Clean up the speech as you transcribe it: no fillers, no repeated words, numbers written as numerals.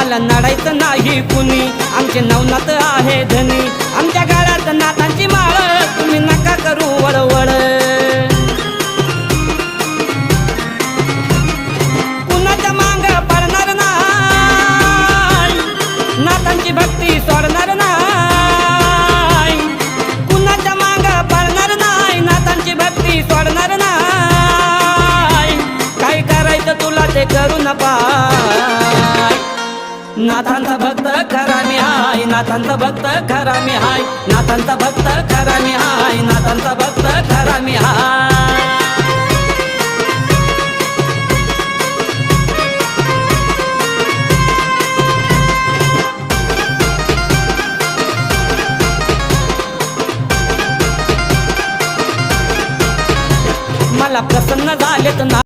आम्हाला नडायचं नाही कुणी, आमचे नवनाथ आहे धनी, आमच्या गाळ्यात नाथांची माळ, तुम्ही नका करू वळवळ। कुणाच्या मांग पडणार नाही, नाथांची भक्ती सोडणार नाही, कुणाच्या मांग पडणार नाही, नाथांची भक्ती सोडणार नाही। काय करायचं तुला ते करू न पाय, नाथांचा भक्त खरा मी हाय, नाथांचा भक्त खरा मी हाय, नाथांचा भक्त खरा मी हाय, नाथांचा भक्त खरा मी हाय। मला प्रसन्न झालेत ना